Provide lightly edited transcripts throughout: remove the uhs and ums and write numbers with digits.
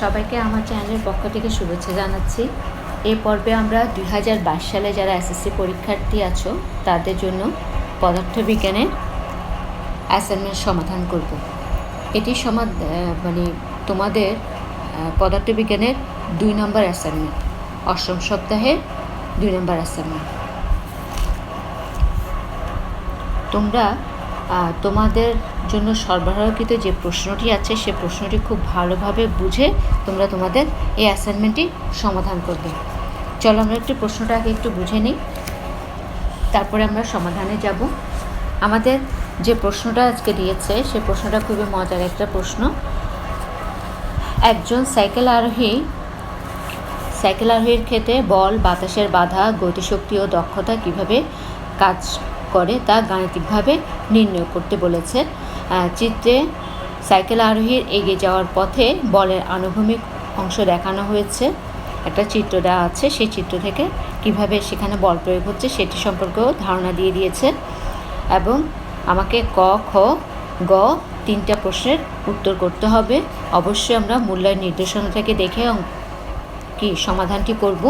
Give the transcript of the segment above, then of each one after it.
সবাইকে আমার চ্যানেলের পক্ষ থেকে শুভেচ্ছা জানাচ্ছি। এই পর্বে আমরা 2022 সালে যারা এসএসসি পরীক্ষার্থী আছো তাদের জন্য পদার্থবিজ্ঞানের অ্যাসাইনমেন্ট সমাধান করব। এটি তোমাদের পদার্থবিজ্ঞানের 2 নম্বর অ্যাসাইনমেন্ট, অষ্টম সপ্তাহের 2 নম্বর অ্যাসাইনমেন্ট। তোমরা তোমাদের জন্য সরবরাহকৃত যে প্রশ্নটি আছে সে প্রশ্নটি খুব ভালোভাবে বুঝে তোমরা তোমাদের এই অ্যাসাইনমেন্টটি সমাধান করবে। চলো আমরা একটু প্রশ্নটা আগে একটু বুঝে নিই, তারপরে আমরা সমাধানে যাব। আমাদের যে প্রশ্নটা আজকে দিয়েছে সে প্রশ্নটা খুবই মজার একটা প্রশ্ন। একজন সাইকেল আরোহীর ক্ষেত্রে বল, বাতাসের বাধা, গতিশক্তি ও দক্ষতা কিভাবে কাজ করে তা গাণিতিকভাবে নির্ণয় করতে বলেছে। চিত্রে সাইকেল আরোহীর এগিয়ে যাওয়ার পথে বলের আনুভূমিক অংশ দেখানো হয়েছে। একটা চিত্র দেওয়া আছে, সেই চিত্র থেকে কিভাবে সেখানে বল প্রয়োগ হচ্ছে সেটি সম্পর্কেও ধারণা দিয়ে দিয়েছে। এবং আমাকে ক, খ, গ 3টা প্রশ্নের উত্তর করতে হবে। অবশ্যই আমরা মূল্যায়ন নির্দেশনা থেকে দেখে সমাধানটি করব।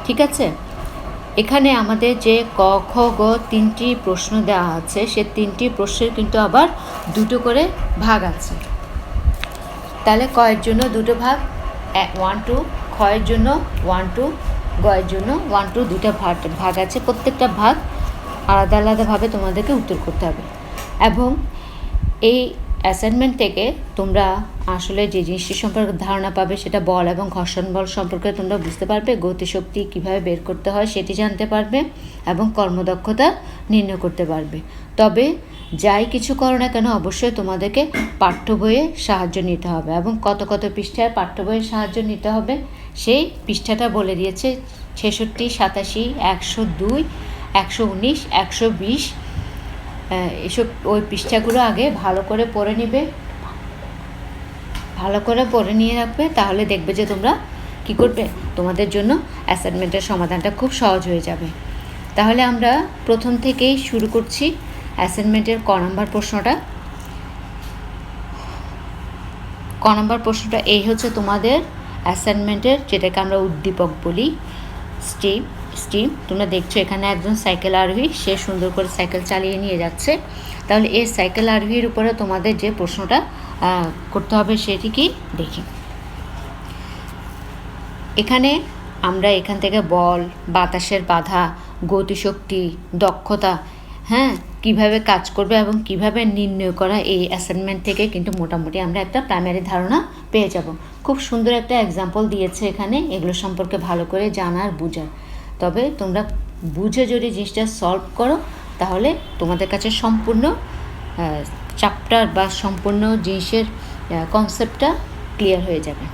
ঠিক আছে, এখানে আমাদের যে ক, খ, গ 3টি প্রশ্ন দেওয়া আছে সে 3টি প্রশ্নের কিন্তু আবার 2টো করে ভাগ আছে। তাহলে ক এর জন্য 2টো ভাগ, 1 2, খ এর জন্য 1 2, গ এর জন্য 1 2, 2টা ভাগ আছে। প্রত্যেকটা ভাগ আলাদা আলাদাভাবে তোমাদেরকে উত্তর করতে হবে। এবং এই অ্যাসাইনমেন্ট থেকে তোমরা আসলে যে জিনিসটি সম্পর্কে ধারণা পাবে সেটা বল এবং ঘর্ষণ বল সম্পর্কে তোমরা বুঝতে পারবে, গতিশক্তি কিভাবে বের করতে হয় সেটি জানতে পারবে এবং কর্মদক্ষতা নির্ণয় করতে পারবে। তবে যাই কিছু করো না কেন অবশ্যই তোমাদেরকে পাঠ্য বইয়ের সাহায্য নিতে হবে। এবং কত কত পৃষ্ঠার পাঠ্য বইয়ের সাহায্য নিতে হবে সেই পৃষ্ঠাটা বলে দিয়েছে। 66, 87, 102, 119, 120 এসব ওই পৃষ্ঠাগুলো আগে ভালো করে পড়ে নিবে, ভালো করে পড়ে নিয়ে রাখবে। তাহলে দেখবে যে তোমরা কি করবে, তোমাদের জন্য অ্যাসাইনমেন্টের সমাধানটা খুব সহজ হয়ে যাবে। তাহলে আমরা প্রথম থেকেই শুরু করছি অ্যাসাইনমেন্টের ক নম্বর প্রশ্নটা। ক নম্বর প্রশ্নটা এই হচ্ছে তোমাদের অ্যাসাইনমেন্টের, যেটাকে আমরা উদ্দীপক বলি, স্টিম। তোমরা দেখছো এখানে একজন সাইকেল আরোহী, সে সুন্দর করে সাইকেল চালিয়ে নিয়ে যাচ্ছে। তাহলে এই সাইকেল আরোহীর উপরে তোমাদের যে প্রশ্নটা করতে হবে সেটি কি দেখি। এখানে আমরা এখান থেকে বল, বাতাসের বাধা, গতিশক্তি, দক্ষতা কিভাবে কাজ করবে এবং কিভাবে নির্ণয় করা, এই অ্যাসাইনমেন্ট থেকে কিন্তু মোটামুটি আমরা একটা প্রাইমারি ধারণা পেয়ে যাব। খুব সুন্দর একটা এক্সাম্পল দিয়েছে এখানে, এগুলো সম্পর্কে ভালো করে জানার বুঝার। তবে তোমরা বুঝে যদি জিনিসটা সলভ করো তাহলে তোমাদের কাছে সম্পূর্ণ চ্যাপ্টার বা সম্পূর্ণ জিনিসের কনসেপ্টটা ক্লিয়ার হয়ে যাবে।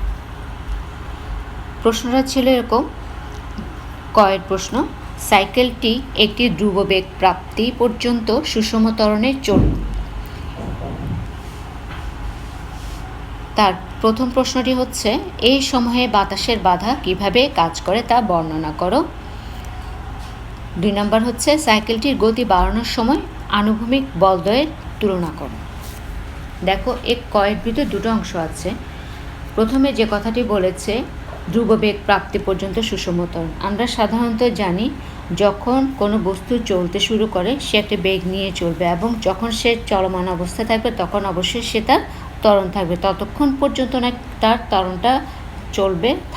প্রশ্নটা ছিল এরকম, কয়ের প্রশ্ন, সাইকেলটি একটি ধ্রুববেগ প্রাপ্তি পর্যন্ত সুষম ত্বরণে চলল। তার প্রথম প্রশ্নটি হচ্ছে, এই সময়ে বাতাসের বাধা কিভাবে কাজ করে তা বর্ণনা করো। 2 নম্বর হচ্ছে, সাইকেলটির গতি বাড়ানোর সময় আনুভূমিক বলদ্বয়ের তুলনা করো। দেখো এক কয়ের ভিতরে 2টো অংশ আছে। প্রথমে যে কথাটি বলেছে ধ্রুববেগ প্রাপ্তি পর্যন্ত সুষম ত্বরণ, আমরা সাধারণত জানি যখন কোনো বস্তু চলতে শুরু করে সে একটা বেগ নিয়ে চলবে এবং যখন সে চলমান অবস্থায় থাকবে তখন অবশ্যই সে তার ত্বরণ থাকবে। ততক্ষণ পর্যন্ত না তার ত্বরণটা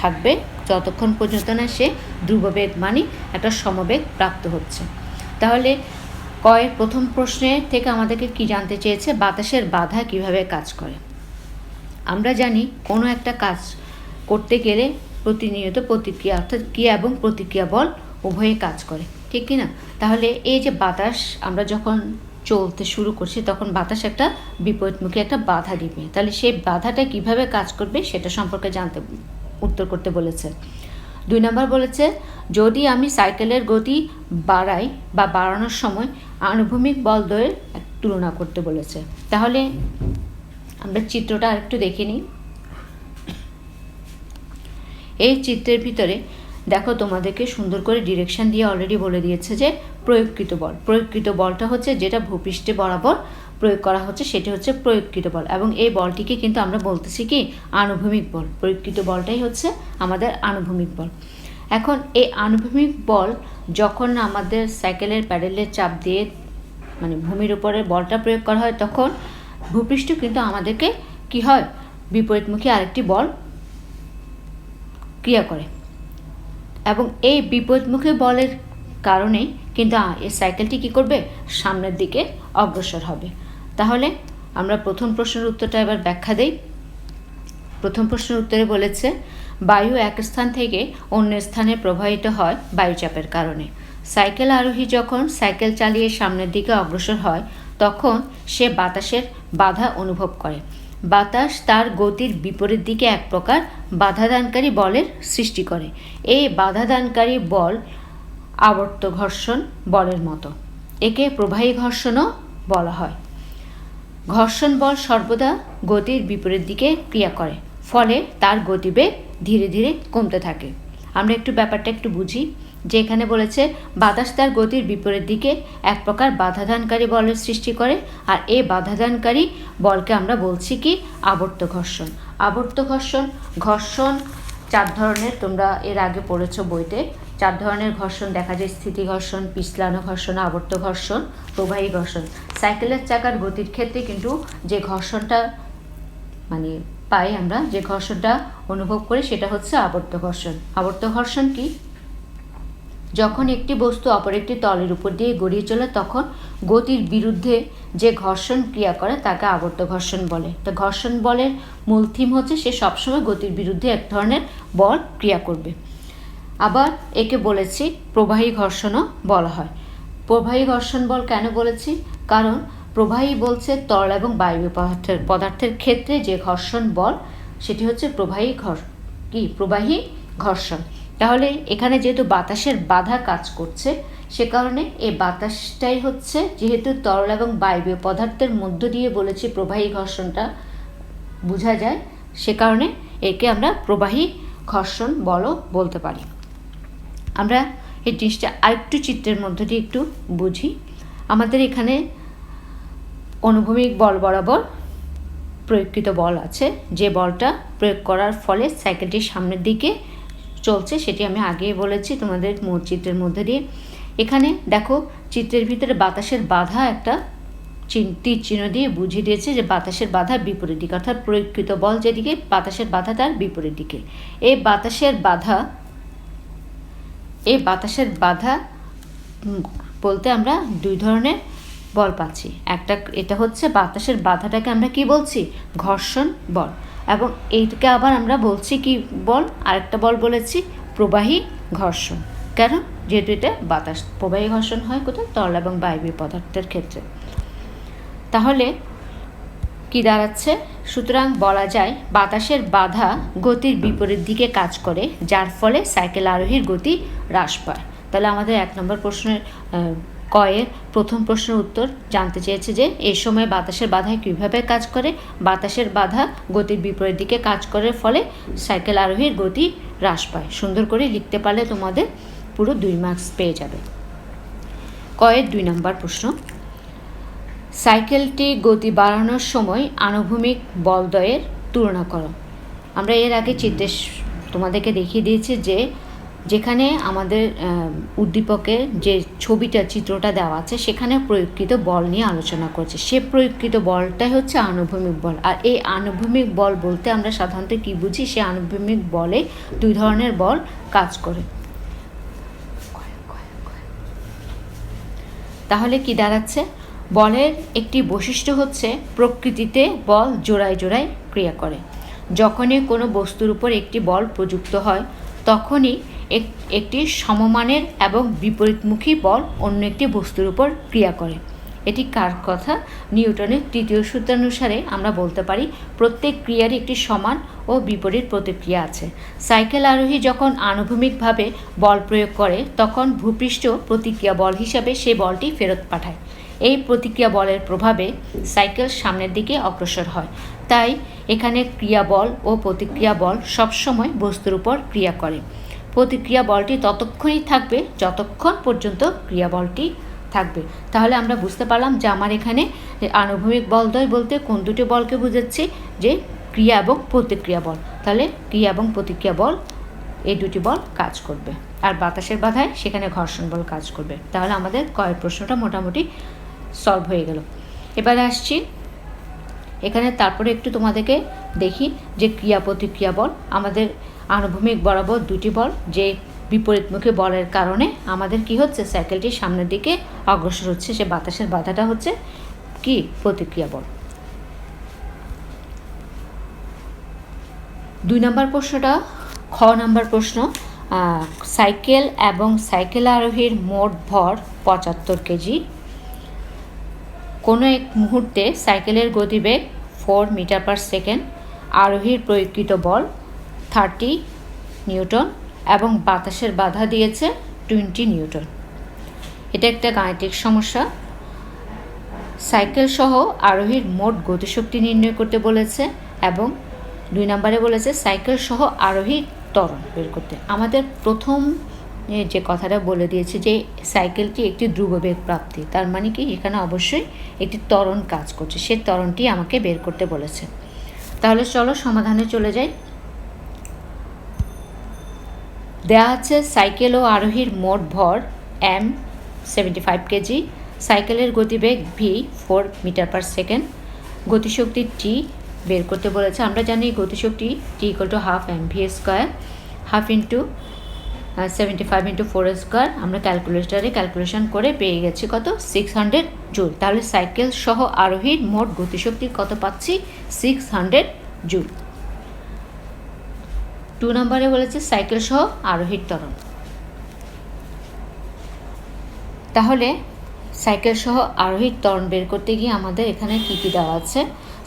থাকবে যতক্ষণ পর্যন্ত না সে ধ্রুববেগ মানে একটা সমবেগ প্রাপ্ত হচ্ছে। তাহলে কয়ের প্রথম প্রশ্নের থেকে আমাদেরকে কি জানতে চেয়েছে, বাতাসের বাধা কিভাবে কাজ করে। আমরা জানি কোনো একটা কাজ করতে গেলে প্রতিনিয়ত প্রতিক্রিয়া, অর্থাৎ ক্রিয়া এবং প্রতিক্রিয়া বল উভয়ে কাজ করে, ঠিক কি না? তাহলে এই যে বাতাস, আমরা যখন চলতে শুরু করছি তখন বাতাস একটা বিপরীতমুখী একটা বাধা দিবে। তাহলে সেই বাধাটা কিভাবে কাজ করবে সেটা সম্পর্কে উত্তর করতে বলেছে। 2 নম্বর বলেছে, যদি আমি সাইকেলের গতি বাড়াই বা বাড়ানোর সময় আনুভূমিক বলদ্বয়ের তুলনা করতে বলেছে। তাহলে আমরা চিত্রটা আরেকটু দেখে নিই। এই চিত্রের ভিতরে দেখো তোমাদেরকে সুন্দর করে ডিরেকশন দিয়ে অলরেডি বলে দিয়েছে যে প্রয়োগকৃত বলটা হচ্ছে যেটা ভূপৃষ্ঠে বরাবর প্রয়োগ করা হচ্ছে সেটি হচ্ছে প্রয়োগকৃত বল, এবং এই বলটিকে কিন্তু আমরা বলতেছি কি আনুভূমিক বল। প্রয়োগকৃত বলটাই হচ্ছে আমাদের আনুভূমিক বল। এখন এই আনুভূমিক বল যখন আমাদের সাইকেলের প্যাডেলের চাপ দিয়ে মানে ভূমির উপরে বলটা প্রয়োগ করা হয়, তখন ভূপৃষ্ঠ কিন্তু আমাদেরকে কি হয়, বিপরীতমুখী আরেকটি বল ক্রিয়া করে, এবং এই বিপরীতমুখী বলের কারণে কিন্তু এই সাইকেলটি কী করবে, সামনের দিকে অগ্রসর হবে। তাহলে আমরা প্রথম প্রশ্নের উত্তরটা এবার ব্যাখ্যা দেই। প্রথম প্রশ্নের উত্তরে বলেছে বায়ু এক স্থান থেকে অন্য স্থানে প্রবাহিত হয় বায়ুচাপের কারণে। সাইকেল আরোহী যখন সাইকেল চালিয়ে সামনের দিকে অগ্রসর হয় তখন সে বাতাসের বাধা অনুভব করে। বাতাস তার গতির বিপরীত দিকে এক প্রকার বাধাদানকারী বলের সৃষ্টি করে। এই বাধাদানকারী বল আবর্ত ঘর্ষণ বলের মতো। একে প্রবাহী ঘর্ষণও বলা হয়। ঘর্ষণ বল সর্বদা গতির বিপরীত দিকে ক্রিয়া করে, ফলে তার গতিবেগ ধীরে ধীরে কমতে থাকে। আমরা একটু ব্যাপারটা একটু বুঝি, যে এখানে বলেছে বাতাস তার গতির বিপরীত দিকে এক প্রকার বাধাদানকারী বলের সৃষ্টি করে, আর এই বাধাদানকারী বলকে আমরা বলছি কি আবর্ত ঘর্ষণ। আবর্ত ঘর্ষণ, ঘর্ষণ 4 ধরনের, তোমরা এর আগে পড়েছো বইতে। 4 ধরনের ঘর্ষণ দেখা যায়, স্থিতি ঘর্ষণ, পিছলানো ঘর্ষণ, আবর্ত ঘর্ষণ, প্রবাহী ঘর্ষণ। সাইকেলের চাকার গতির ক্ষেত্রে কিন্তু যে ঘর্ষণটা মানে পাই আমরা, যে ঘর্ষণটা অনুভব করি সেটা হচ্ছে আবর্ত ঘর্ষণ। আবর্ত ঘর্ষণ কি, যখন একটি বস্তু অপর একটি তলের উপর দিয়ে গড়িয়ে চলে তখন গতির বিরুদ্ধে যে ঘর্ষণ ক্রিয়া করে তাকে আবর্ত ঘর্ষণ বলে। তো ঘর্ষণ বলের মূল থিম হচ্ছে সে সবসময় গতির বিরুদ্ধে এক ধরনের বল ক্রিয়া করবে। আবার একে বলেছি প্রবাহী ঘর্ষণও বলা হয়। প্রবাহী ঘর্ষণ বল কেন বলেছি, কারণ প্রবাহী বলছে তরল এবং বায়বীয় পদার্থের ক্ষেত্রে যে ঘর্ষণ বল সেটি হচ্ছে প্রবাহী ঘর্ষণ। তাহলে এখানে যেহেতু বাতাসের বাধা কাজ করছে, সে কারণে এই বাতাসটাই হচ্ছে, যেহেতু তরল এবং বায়বীয় পদার্থের মধ্য দিয়ে বলেছি প্রবাহী ঘর্ষণটা বোঝা যায়, সে কারণে একে আমরা প্রবাহী ঘর্ষণ বলও বলতে পারি। আমরা এই জিনিসটা আরেকটু চিত্রের মধ্য দিয়ে একটু বুঝি। আমাদের এখানে অনুভূমিক বল বরাবর প্রয়োগকৃত বল আছে, যে বলটা প্রয়োগ করার ফলে সাইকেলটি সামনের দিকে চলছে, সেটি আমি আগেই বলেছি তোমাদের চিত্রের মধ্যে দিয়ে। এখানে দেখো চিত্রের ভিতরে বাতাসের বাধা একটা তীর চিহ্ন দিয়ে বুঝিয়ে দিয়েছে যে বাতাসের বাধা বিপরীত দিকে, অর্থাৎ প্রয়োগকৃত বল যেদিকে বাতাসের বাধা তার বিপরীত দিকে। এই বাতাসের বাধা বলতে আমরা 2 ধরনের বল পাচ্ছি। এটা হচ্ছে বাতাসের বাধাটাকে আমরা কি বলছি, ঘর্ষণ বল, এবং এইটাকে আবার আমরা বলছি কি বল, আরেকটা বল বলেছি প্রবাহী ঘর্ষণ। কেন, যেহেতু এটা বাতাস, প্রবাহী ঘর্ষণ হয় কোথায়, তরল এবং বায়বীয় পদার্থের ক্ষেত্রে। তাহলে কি দাঁড়াচ্ছে, সুতরাং বলা যায় বাতাসের বাধা গতির বিপরীত দিকে কাজ করে, যার ফলে সাইকেল আরোহীর গতি হ্রাস পায়। তাহলে আমাদের 1 নম্বর প্রশ্নের কয়ের প্রথম প্রশ্নের উত্তর জানতে চেয়েছে যে এই সময় বাতাসের বাধায় কীভাবে কাজ করে। বাতাসের বাধা গতির বিপরীত দিকে কাজ করার ফলে সাইকেল আরোহীর গতি হ্রাস পায়। সুন্দর করে লিখতে পারলে তোমাদের পুরো 2 মার্কস পেয়ে যাবে। কয়ের 2 নম্বর প্রশ্ন, সাইকেলটি গতি বাড়ানোর সময় আনুভূমিক বলদ্বয়ের তুলনা করো। আমরা এর আগে চিত্রে তোমাদেরকে দেখিয়ে দিয়েছি যে যেখানে আমাদের উদ্দীপকের যে চিত্রটা দেওয়া আছে সেখানে প্রয়োগকৃত বল নিয়ে আলোচনা করছে। সে প্রয়োগকৃত বলটাই হচ্ছে আনুভূমিক বল। আর এই আনুভূমিক বল বলতে আমরা সাধারণত কী বুঝি, সে আনুভূমিক বলে 2 ধরনের বল কাজ করে। তাহলে কি দাঁড়াচ্ছে, বলের একটি বৈশিষ্ট্য হচ্ছে প্রকৃতিতে বল জোড়ায় জোড়ায় ক্রিয়া করে। যখনই কোনো বস্তুর উপর একটি বল প্রযুক্ত হয় তখনই একটি সমমানের এবং বিপরীতমুখী বল অন্য একটি বস্তুর উপর ক্রিয়া করে। এটি কার কথা, নিউটনের 3য় সূত্রানুসারে আমরা বলতে পারি প্রত্যেক ক্রিয়ারই একটি সমান ও বিপরীত প্রতিক্রিয়া আছে। সাইকেল আরোহী যখন আনুভূমিকভাবে বল প্রয়োগ করে তখন ভূপৃষ্ঠ প্রতিক্রিয়া বল হিসাবে সে বলটি ফেরত পাঠায়। এই প্রতিক্রিয়া বলের প্রভাবে সাইকেল সামনের দিকে অগ্রসর হয়। তাই এখানে ক্রিয়া বল ও প্রতিক্রিয়া বল সবসময় বস্তুর উপর ক্রিয়া করে। প্রতিক্রিয়া বলটি ততক্ষণই থাকবে যতক্ষণ পর্যন্ত ক্রিয়া বলটি থাকবে। তাহলে আমরা বুঝতে পারলাম যে আমার এখানে আনুভূমিক বলদ্বয় বলতে কোন দুটি বলকে বোঝাচ্ছি, যে ক্রিয়া এবং প্রতিক্রিয়া বল। তাহলে ক্রিয়া এবং প্রতিক্রিয়া বল, এই দুটি বল কাজ করবে। আর বাতাসের বাধায় সেখানে ঘর্ষণ বল কাজ করবে। তাহলে আমাদের কয়ের প্রশ্নটা মোটামুটি সলভ হয়ে গেল। এবারে আসছি এখানে, তারপরে একটু তোমাদেরকে দেখি যে ক্রিয়া প্রতিক্রিয়া বল। আমাদের আনুভূমিক বরাবর দুটি বল, যে বিপরীতমুখী বলের কারণে আমাদের কি হচ্ছে, সাইকেলটি সামনের দিকে অগ্রসর হচ্ছে, সে বাতাসের বাধাটা হচ্ছে কি, প্রতিক্রিয়া বল। 2 নম্বর প্রশ্নটা খ নম্বর প্রশ্ন, সাইকেল এবং সাইকেল আরোহীর মোট ভর 75 কেজি। কোনো এক মুহূর্তে সাইকেলের গতিবেগ 4 মিটার পার সেকেন্ড, আরোহীর প্রয়োগকৃত বল 30 নিউটন এবং বাতাসের বাধা দিয়েছে 20 নিউটন। এটা একটা গাণিতিক সমস্যা। সাইকেল সহ আরোহীর মোট গতিশক্তি নির্ণয় করতে বলেছে এবং 2 নম্বরে বলেছে সাইকেল সহ আরোহী ত্বরণ বের করতে। আমাদের প্রথম যে কথাটা বলে দিয়েছে যে সাইকেলটি একটি ধ্রুববেগ প্রাপ্তি, তার মানে কি এখানে অবশ্যই একটি ত্বরণ কাজ করছে, সে ত্বরণটি আমাকে বের করতে বলেছে। তাহলে চলো সমাধানে চলে যাই। দেয়া আছে সাইকেল ও আরোহীর মোট ভর m 75 কেজি, সাইকেলের গতিবেগ v 4 মিটার পার সেকেন্ড, গতিশক্তি t বের করতে বলেছে। আমরা জানি গতিশক্তি t = ½ mv square, half into 75 into 4 square. আমরা ক্যালকুলেটরে ক্যালকুলেশন করে পেয়ে গেছি কত, 600 জুল। তাহলে সাইকেল সহ আরোহীর মোট গতিশক্তি কত পাচ্ছি, 600 জুল। 2 নম্বরে বলেছে সাইকেল সহ আরোহীর ত্বরণ। তাহলে সাইকেল সহ আরোহীর ত্বরণ বের করতে গিয়ে আমাদের এখানে কী কী দেওয়া আছে,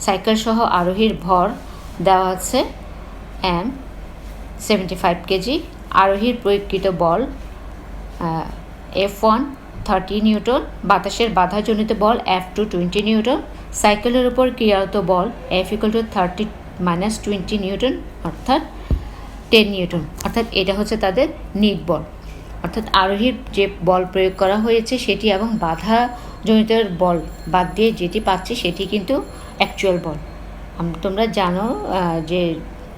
সাইকেল সহ আরোহীর ভর দেওয়া আছে m 75 কেজি, আরোহীর প্রয়োগকৃত বল F1 30 নিউটন, বাতাসের বাধাজনিত বল F2 20 নিউটন, সাইকেলের উপর ক্রিয়ারত বল F = 30 - 20 নিউটন অর্থাৎ 10 নিউটন। অর্থাৎ এটা হচ্ছে তাদের নিট বল, অর্থাৎ আরোহীর যে বল প্রয়োগ করা হয়েছে সেটি এবং বাধাজনিত বল বাদ দিয়ে যেটি পাচ্ছি সেটি কিন্তু অ্যাকচুয়াল বল। তোমরা জানো যে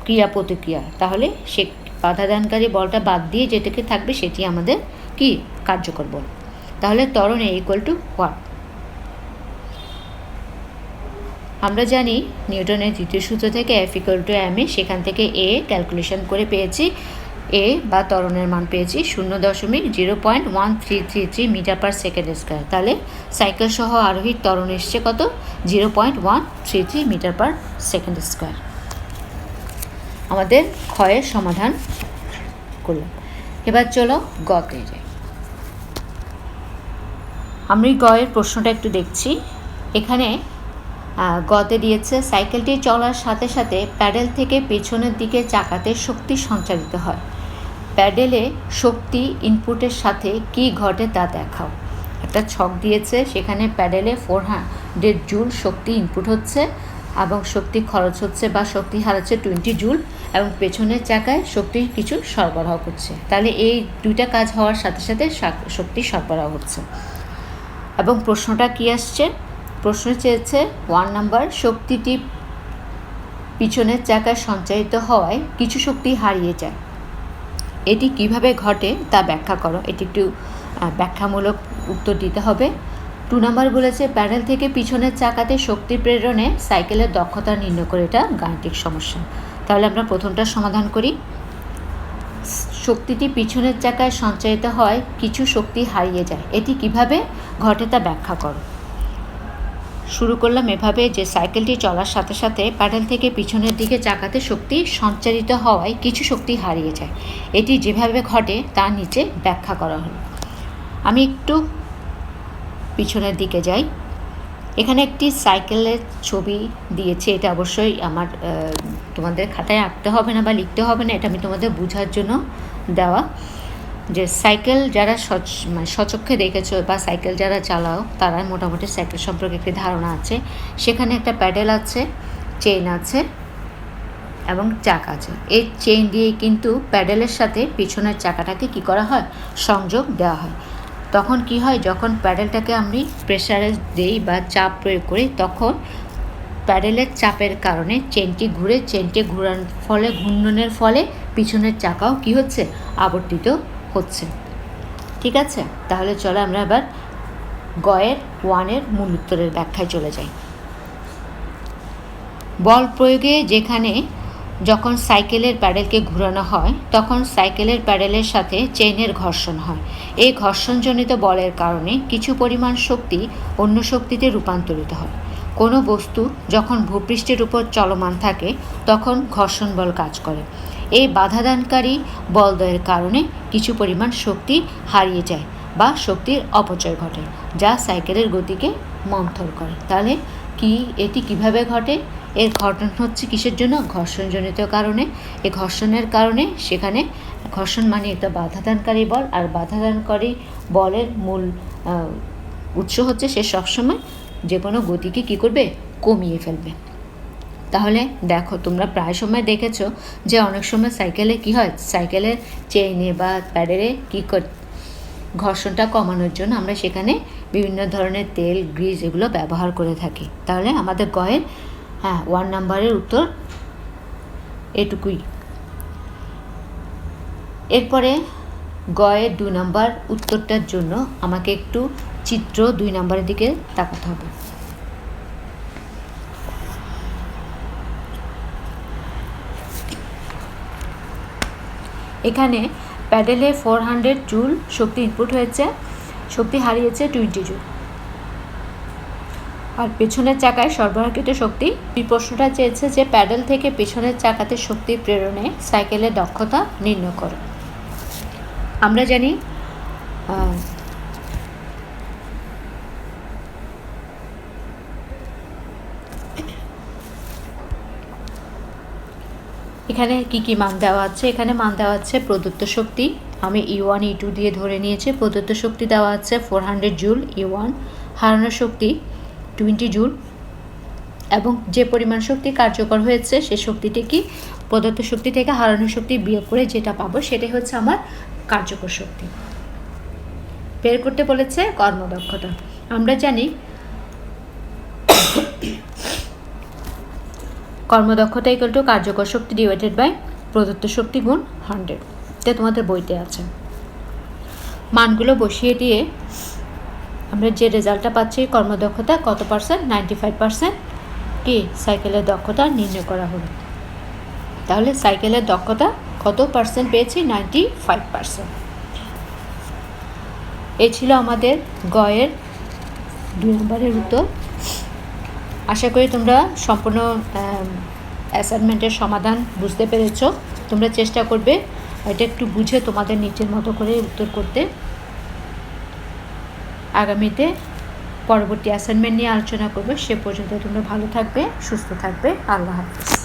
ক্রিয়া প্রতিক্রিয়া, তাহলে সে বাধাদানকারী বলটা বাদ দিয়ে যেটাকে থাকবে সেটি আমাদের কি, কার্যকর বল। তাহলে ত্বরণ = আমরা জানি নিউটনের তৃতীয় সূত্র থেকে F = ma, সেখান থেকে a ক্যালকুলেশন করে পেয়েছি, a বা ত্বরণের মান পেয়েছি 0.0133 মিটার পার সেকেন্ড স্কোয়ার। তাহলে সাইকেল সহ আরোহীর ত্বরণ এসছে কত, 0.133 মিটার পার সেকেন্ড স্কোয়ার। আমাদের ক্ষয়ের সমাধান করলাম। এবার চলো গতে যাই। আমি গয়ের প্রশ্নটা একটু দেখছি। এখানে গতে দিয়েছে সাইকেলটি চলার সাথে সাথে প্যাডেল থেকে পেছনের দিকে চাকাতে শক্তি সঞ্চারিত হয়, প্যাডেলে শক্তি ইনপুটের সাথে কি ঘটে তা দেখাও। একটা ছক দিয়েছে, সেখানে প্যাডেলে 400 জুল শক্তি ইনপুট হচ্ছে এবং শক্তি খরচ হচ্ছে বা শক্তি হারাচ্ছে 20 জুল, এবং পেছনের চাকায় শক্তির কিছু সরবরাহ করছে। তাহলে এই দুইটা কাজ হওয়ার সাথে সাথে শক্তি সরবরাহ হচ্ছে। এবং প্রশ্নটা কি আসছে, প্রশ্ন চেয়েছে 1 নাম্বার, শক্তিটি পিছনের চাকায় সঞ্চারিত হওয়ায় কিছু শক্তি হারিয়ে যায়, এটি কিভাবে ঘটে তা ব্যাখ্যা করো। এটি একটু ব্যাখ্যামূলক উত্তর দিতে হবে। 2 নাম্বার বলেছে প্যাডেল থেকে পিছনের চাকাতে শক্তি প্রেরণে সাইকেলের দক্ষতা নির্ণয় করে, এটা গাণিতিক সমস্যা। তাহলে আমরা প্রথমটা সমাধান করি। শক্তিটি পিছনের চাকায় সঞ্চারিত হয়, কিছু শক্তি হারিয়ে যায়, এটি কিভাবে ঘটে তা ব্যাখ্যা করো। শুরু করলাম এভাবে যে সাইকেলটি চলার সাথে সাথে প্যাডেল থেকে পিছনের দিকে চাকাতে শক্তি সঞ্চারিত হওয়ায় কিছু শক্তি হারিয়ে যায়, এটি যেভাবে ঘটে তা নিচে ব্যাখ্যা করা হলো। আমি একটু পিছনের দিকে যাই। এখানে একটি সাইকেলের ছবি দিয়েছে, এটা অবশ্যই আমার তোমাদের খাতায় আঁকতে হবে না বা লিখতে হবে না, এটা আমি তোমাদের বোঝার জন্য দেওয়া। যে সাইকেল যারা সচক্ষে দেখেছো বা সাইকেল যারা চালাও তারা মোটামুটি সাইকেল সম্পর্কে একটি ধারণা আছে। সেখানে একটা প্যাডেল আছে, চেইন আছে এবং চাকা আছে। এই চেইন দিয়ে কিন্তু প্যাডেলের সাথে পিছনের চাকাটাকে কি করা হয়, সংযোগ দেওয়া হয়। তখন কি হয়, যখন প্যাডেলটাকে আমি প্রেসারে দেই বা চাপ প্রয়োগ করি, তখন প্যাডেলের চাপের কারণে চেনটি ঘূর্ণনের ফলে পিছনের চাকাও কি হচ্ছে, আবর্তিত হচ্ছে। ঠিক আছে, তাহলে চলো আমরা এবার গয়ের 1-এর মূল উত্তরের ব্যাখ্যায় চলে যাই। বল প্রয়োগে যখন সাইকেলের প্যাডেলকে ঘোরানো হয়, তখন সাইকেলের প্যাডেলের সাথে চেইনের ঘর্ষণ হয়। এই ঘর্ষণজনিত বলের কারণে কিছু পরিমাণ শক্তি অন্য শক্তিতে রূপান্তরিত হয়। কোনো বস্তু যখন ভূপৃষ্ঠের উপর চলমান থাকে, তখন ঘর্ষণ বল কাজ করে। এই বাধাদানকারী বলদ্বয়ের কারণে কিছু পরিমাণ শক্তি হারিয়ে যায় বা শক্তির অপচয় ঘটে, যা সাইকেলের গতিকে মন্থর করে। তাহলে এটি কিভাবে ঘটে? এর ঘটন হচ্ছে কিসের জন্য? ঘর্ষণজনিত কারণে। এই ঘর্ষণের কারণে সেখানে ঘর্ষণ মানে একটা বাধাদানকারী বল, আর বাধাদানকারী বলের মূল উৎস হচ্ছে সে সবসময় যে কোনো গতিকে কী করবে? কমিয়ে ফেলবে। তাহলে দেখো, তোমরা প্রায় সময় দেখেছো যে অনেক সময় সাইকেলে কি হয়, সাইকেলের চেইনে বা প্যাডেলে ঘর্ষণটা কমানোর জন্য আমরা সেখানে বিভিন্ন ধরনের তেল, গ্রিজ এগুলো ব্যবহার করে থাকি। তাহলে আমাদের গয়ের 1 নম্বরের উত্তর এটুকুই। এরপরে গয়ের 2 নম্বর উত্তরটার জন্য আমাকে একটু চিত্র 2 নম্বরের দিকে তাকাতে হবে। এখানে প্যাডেলে 400 জুল শক্তি ইনপুট হয়েছে, শক্তি হারিয়েছে 20 জুল, আর পেছনের চাকায় সরবরাহকৃত শক্তি। এই প্রশ্নটা চেয়েছে যে প্যাডেল থেকে পেছনের চাকাতে শক্তি প্রেরণে সাইকেলের দক্ষতা নির্ণয় করো। আমরা জানি এখানে কি মান দেওয়া আছে। এখানে মান দেওয়া আছে প্রদত্ত শক্তি, আমি E1 E2 দিয়ে ধরে নিয়েছি। প্রদত্ত শক্তি দেওয়া আছে 400 জুল E1, হারানো শক্তি 20 জুল, এবং যে পরিমাণ শক্তি কার্যকর হয়েছে সে শক্তিটি কি, প্রদত্ত শক্তি থেকে হারানো শক্তি বিয়োগ করে যেটা পাবো সেটাই হচ্ছে আমার কার্যকর শক্তি। বের করতে বলেছে কর্মদক্ষতা। আমরা জানি কর্মদক্ষতা ইকুয়াল টু কার্যকর শক্তি ডিভাইডেড বাই প্রদত্ত শক্তি গুণ 100। এটা তোমাদের বইতে আছে। মানগুলো বসিয়ে দিয়ে আমরা যে রেজাল্টটা পাচ্ছি, কর্মদক্ষতা কত পার্সেন্ট, 95% কি সাইকেলের দক্ষতা নির্ণয় করা হলো। তাহলে সাইকেলের দক্ষতা কত পার্সেন্ট পেয়েছি? 95%। এই ছিল আমাদের গয়ের 2 নম্বরের উত্তর। আশা করি তোমরা সম্পূর্ণ অ্যাসাইনমেন্টের সমাধান বুঝতে পেরেছো। তোমরা চেষ্টা করবে এটা একটু বুঝে তোমাদের নিজের মতো করে উত্তর করতে। আগামীতে পরবর্তী অ্যাসাইনমেন্ট নিয়ে আলোচনা করবে। সে পর্যন্ত তোমরা ভালো থাকবে, সুস্থ থাকবে। আল্লাহ হাফেজ।